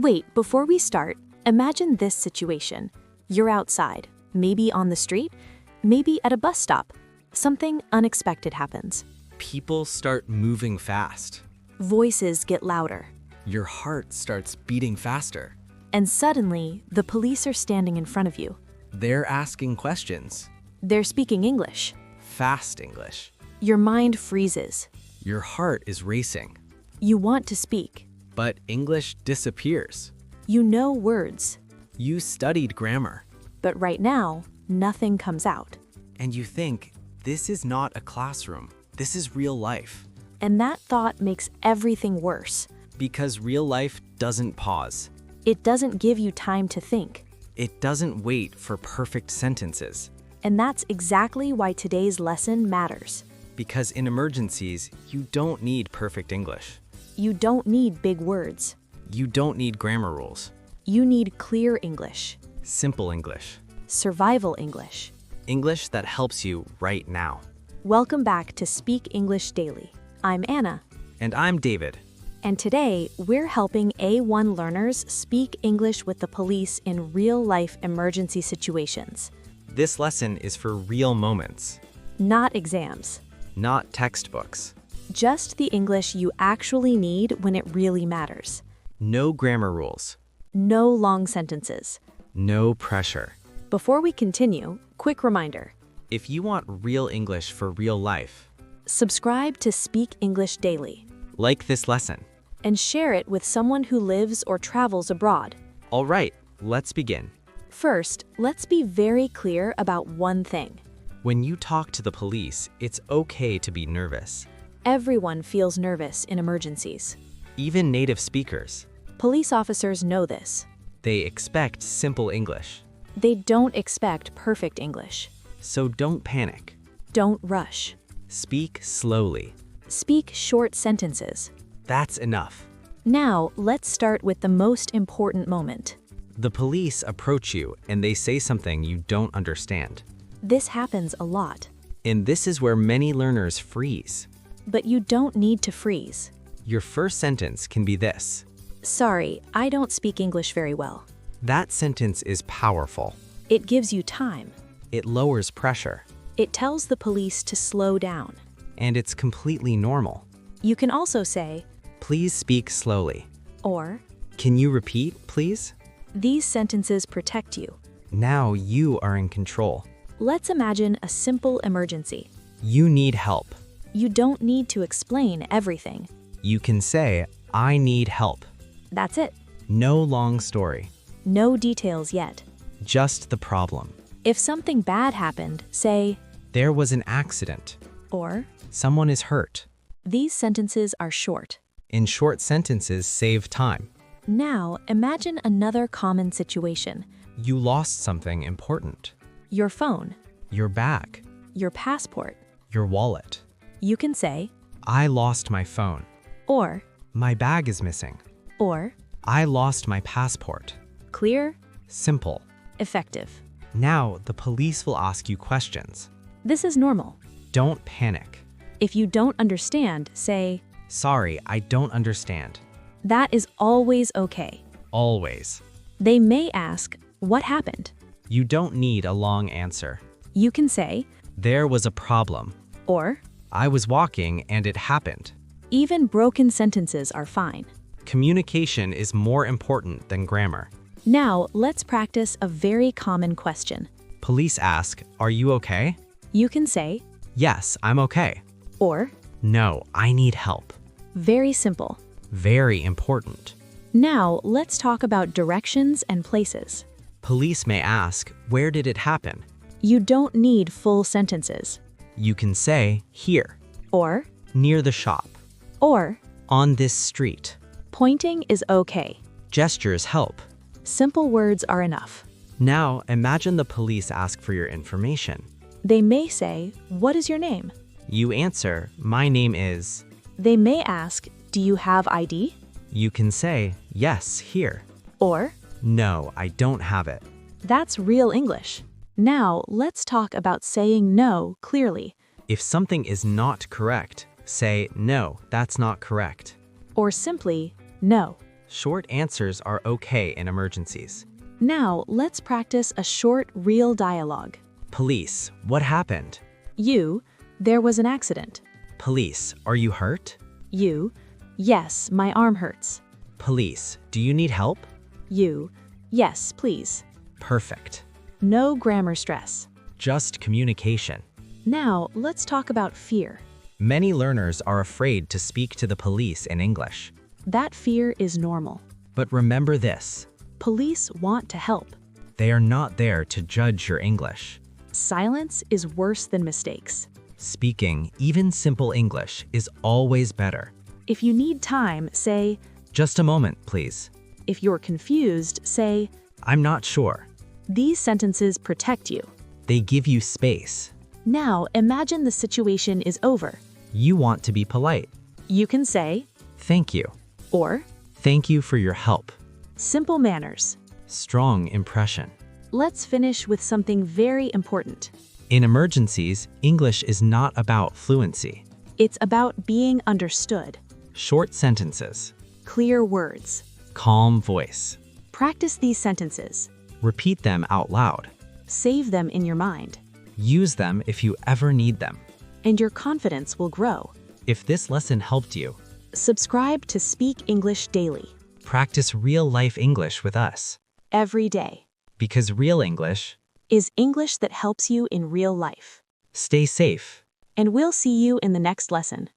Wait, before we start, imagine this situation. You're outside, maybe on the street, maybe at a bus stop. Something unexpected happens. People start moving fast. Voices get louder. Your heart starts beating faster. And suddenly, the police are standing in front of you. They're asking questions. They're speaking English. Fast English. Your mind freezes. Your heart is racing. You want to speak. But English disappears. You know words. You studied grammar. But right now, nothing comes out. And you think, this is not a classroom. This is real life. And that thought makes everything worse. Because real life doesn't pause. It doesn't give you time to think. It doesn't wait for perfect sentences. And that's exactly why today's lesson matters. Because in emergencies, you don't need perfect English. You don't need big words. You don't need grammar rules. You need clear English. Simple English. Survival English. English that helps you right now. Welcome back to Speak English Daily. I'm Anna. And I'm David. And today, we're helping A1 learners speak English with the police in real-life emergency situations. This lesson is for real moments. Not exams. Not textbooks. Just the English you actually need when it really matters. No grammar rules. No long sentences. No pressure. Before we continue, quick reminder. If you want real English for real life, Subscribe to Speak English Daily. like this lesson. And share it with someone who lives or travels abroad. All right, let's begin. First, let's be very clear about one thing. When you talk to the police, it's okay to be nervous. Everyone feels nervous in emergencies. Even native speakers. Police officers know this. They expect simple English. They don't expect perfect English. So don't panic. Don't rush. Speak slowly. Speak short sentences. That's enough. Now, let's start with the most important moment. The police approach you and they say something you don't understand. This happens a lot. And this is where many learners freeze. But you don't need to freeze. Your first sentence can be this. Sorry, I don't speak English very well. That sentence is powerful. It gives you time. It lowers pressure. It tells the police to slow down. And it's completely normal. You can also say, Please speak slowly. or, Can you repeat, please? these sentences protect you. Now you are in control. Let's imagine a simple emergency. You need help. You don't need to explain everything. You can say, I need help. That's it. No long story. No details yet. Just the problem. If something bad happened, say, There was an accident. or, Someone is hurt. these sentences are short. In short sentences, save time. Now, imagine another common situation. You lost something important. Your phone, Your bag. your passport. Your wallet. You can say, I lost my phone. or, My bag is missing. or, I lost my passport. clear, Simple. effective. Now, the police will ask you questions. This is normal. Don't panic. If you don't understand, say, Sorry, I don't understand. that is always okay. Always. They may ask, what happened? You don't need a long answer. You can say, There was a problem. or, I was walking and it happened. even broken sentences are fine. Communication is more important than grammar. Now, let's practice a very common question. Police ask, Are you okay? You can say, Yes, I'm okay. or, No, I need help. very simple. Very important. Now, let's talk about directions and places. Police may ask, Where did it happen? You don't need full sentences. You can say, Here, Or, near the shop, or, on this street. pointing is okay. Gestures help. Simple words are enough. Now, imagine the police ask for your information. They may say, what is your name? You answer, My name is. They may ask, do you have ID? You can say, Yes, here. Or, No, I don't have it. that's real English. Now, let's talk about saying no clearly. If something is not correct, say, No, that's not correct. Or simply, no. Short answers are okay in emergencies. Now, let's practice a short, real dialogue. Police, what happened? You, there was an accident. Police, are you hurt? You, yes, my arm hurts. Police, do you need help? You, yes, please. Perfect. No grammar stress. Just communication. Now, let's talk about fear. Many learners are afraid to speak to the police in English. That fear is normal. But remember this. Police want to help. They are not there to judge your English. Silence is worse than mistakes. Speaking, even simple English, is always better. If you need time, say, Just a moment, please. if you're confused, say, I'm not sure. these sentences protect you. They give you space. Now, imagine the situation is over. You want to be polite. You can say, Thank you. or, Thank you for your help. simple manners. Strong impression. Let's finish with something very important. In emergencies, English is not about fluency. It's about being understood. Short sentences. Clear words. Calm voice. Practice these sentences. Repeat them out loud. Save them in your mind, Use them if you ever need them. and your confidence will grow. If this lesson helped you, Subscribe to Speak English Daily, practice real-life English with us. every day. Because real English, Is English that helps you in real life. stay safe. And we'll see you in the next lesson.